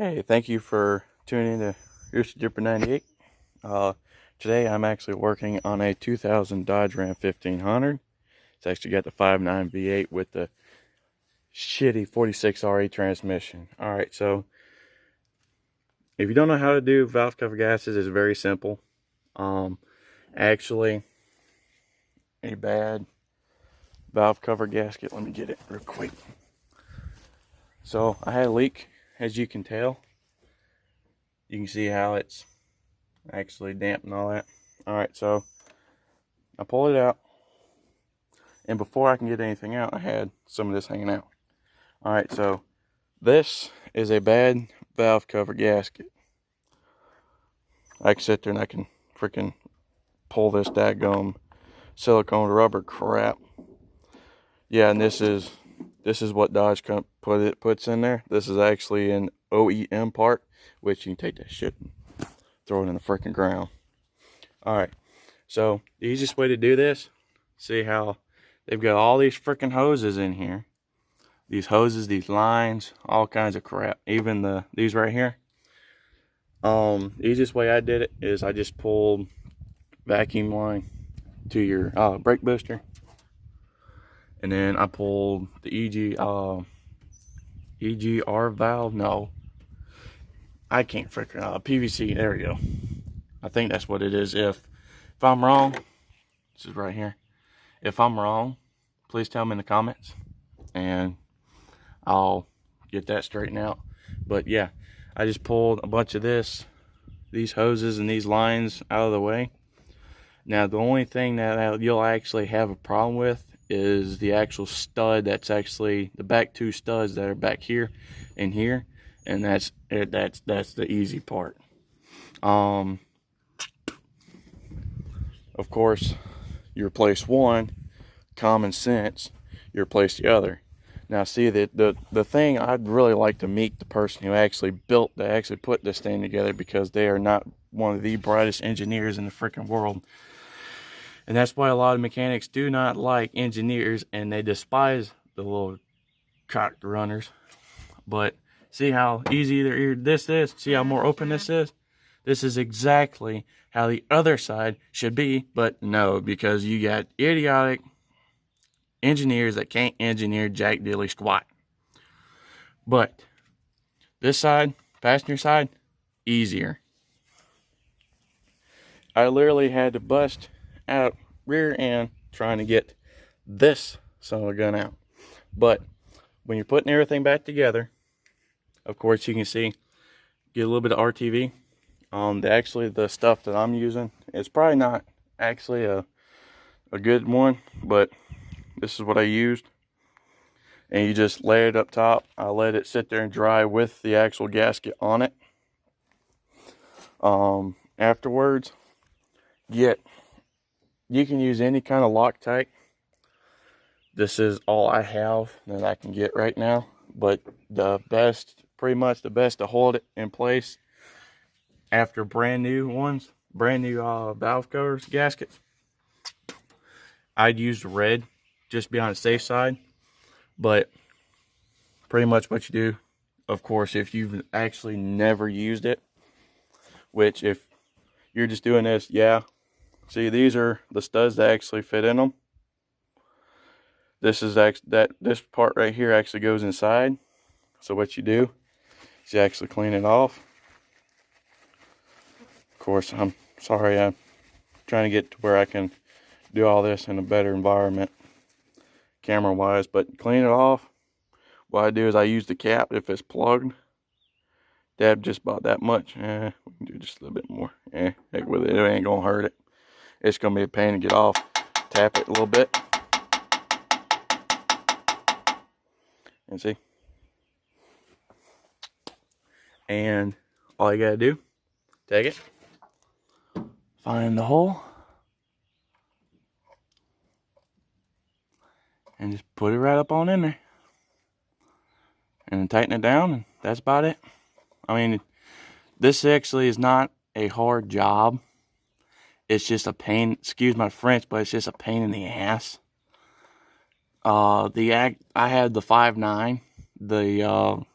Hey, thank you for tuning in to Rooster Dipper 98. Today I'm actually working on a 2000 Dodge Ram 1500. It's actually got the 5.9 V8 with the shitty 46RE transmission. Alright, so if you don't know how to do valve cover gaskets, it's very simple. Actually, a bad valve cover gasket, let me get it real quick. So I had a leak, as you can tell. You can see how it's actually damp and all that. Alright, so I pull it out, and before I can get anything out, I had some of this hanging out. Alright, so this is a bad valve cover gasket. I can sit there and I can freaking pull this daggum silicone rubber crap. Yeah, and this is what Dodge puts in there. This is actually an OEM part, which you can take that shit and throw it in the freaking ground. Alright, so the easiest way to do this, see how they've got all these freaking hoses in here. These hoses, these lines, all kinds of crap. Even these right here. The easiest way I did it is I just pulled vacuum line to your brake booster. And then I pulled the EGR valve. No, I can't freaking PVC. There we go. I think that's what it is. If I'm wrong, this is right here. If I'm wrong, please tell me in the comments, and I'll get that straightened out. But yeah, I just pulled a bunch of these hoses and these lines out of the way. Now the only thing that you'll actually have a problem with is the actual stud. That's actually the back two studs that are back here and here, and that's the easy part. Of course, you replace one, common sense, you replace the other. Now see, the thing, I'd really like to meet the person who actually put this thing together, because they are not one of the brightest engineers in the freaking world. And that's why a lot of mechanics do not like engineers, and they despise the little cocked runners. But see how easy this is? See how more open this is? This is exactly how the other side should be, but no, because you got idiotic engineers that can't engineer jack diddly squat. But this side, passenger side, easier. I literally had to bust out rear end trying to get this son of a gun out. But when you're putting everything back together, of course you can see, get a little bit of RTV. Actually the stuff that I'm using, it's probably not actually a good one, but this is what I used. And you just lay it up top. I let it sit there and dry with the actual gasket on it. Afterwards, you can use any kind of Loctite. This is all I have that I can get right now, but pretty much the best to hold it in place after brand new valve covers, gaskets, I'd use red, just to be on the safe side. But pretty much what you do, of course, if you've actually never used it, which if you're just doing this, yeah, see, these are the studs that actually fit in them. This part right here actually goes inside. So what you do is you actually clean it off. Of course, I'm sorry, I'm trying to get to where I can do all this in a better environment, camera wise, but clean it off. What I do is I use the cap if it's plugged. Dab just about that much. We can do just a little bit more. Heck with it, it ain't gonna hurt it. It's gonna be a pain to get off. Tap it a little bit. And see? And all you gotta do, take it, find the hole, and just put it right up on in there. And tighten it down, and that's about it. I mean, this actually is not a hard job. It's just a pain, excuse my French, but it's just a pain in the ass. I had the 5.9, the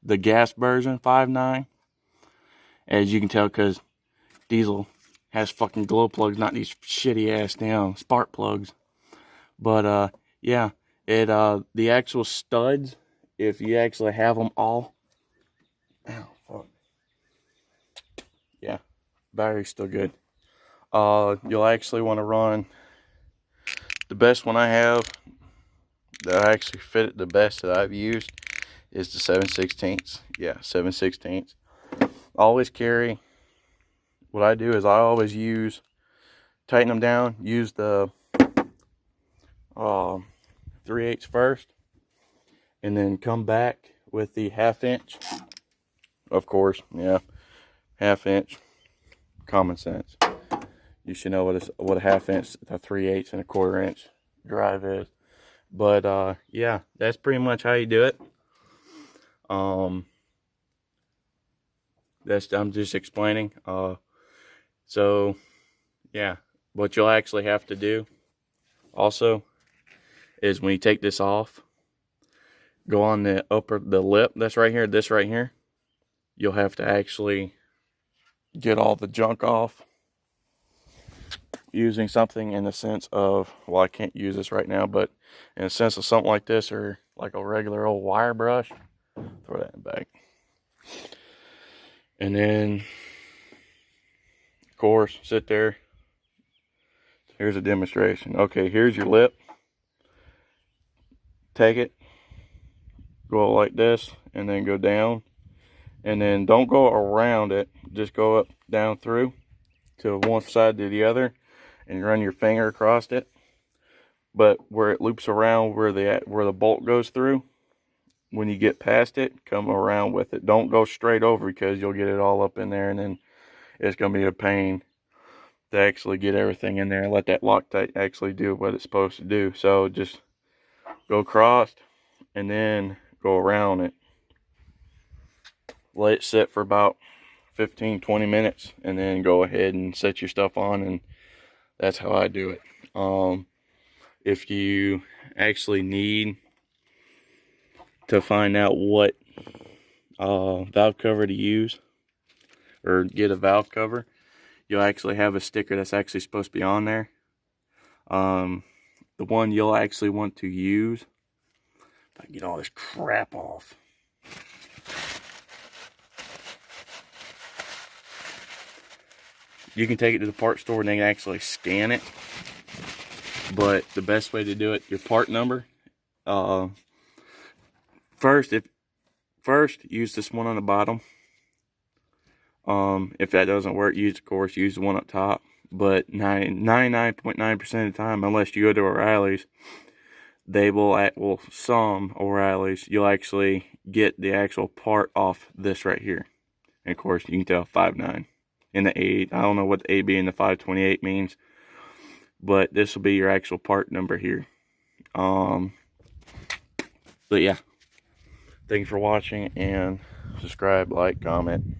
the gas version 5.9. As you can tell, because diesel has fucking glow plugs, not these shitty ass damn spark plugs. But yeah, the actual studs, if you actually have them all, ow, fuck. Yeah, battery's still good. You'll actually want to run the best one I have that I actually fit it the best that I've used is the 7/16. Yeah, 7/16. Always carry. What I do is I always tighten them down. Use the 3/8 first, and then come back with the 1/2 inch. Of course, yeah, 1/2 inch. Common sense. You should know what a 1/2 inch, a 3/8, and a 1/4 inch drive is. But yeah, that's pretty much how you do it. I'm just explaining. So yeah, what you'll actually have to do also is when you take this off, go on the lip that's right here, this right here. You'll have to actually get all the junk off using something in the sense of, well, I can't use this right now, but in the sense of something like this, or like a regular old wire brush. Throw that in the bag. And then, of course, sit there. Here's a demonstration. Okay, here's your lip. Take it, go like this, and then go down. And then don't go around it, just go up, down through to one side to the other, and run your finger across it. But where it loops around, where the bolt goes through, when you get past it, come around with it. Don't go straight over, because you'll get it all up in there, and then it's going to be a pain to actually get everything in there and let that Loctite actually do what it's supposed to do. So just go across and then go around it. Let it sit for about 15-20 minutes, and then go ahead and set your stuff on, and that's how I do it. If you actually need to find out what valve cover to use, or get a valve cover, you'll actually have a sticker that's actually supposed to be on there. The one you'll actually want to use, if I can get all this crap off. You can take it to the part store and they can actually scan it. But the best way to do it, your part number. First, use this one on the bottom. If that doesn't work, use the one up top. But 99.9% of the time, unless you go to O'Reilly's, they will, some O'Reilly's, you'll actually get the actual part off this right here. And of course, you can tell 5.9 and the 8. I don't know what the AB and the 528 means, but this will be your actual part number here. But yeah, thank you for watching, and subscribe, like, comment.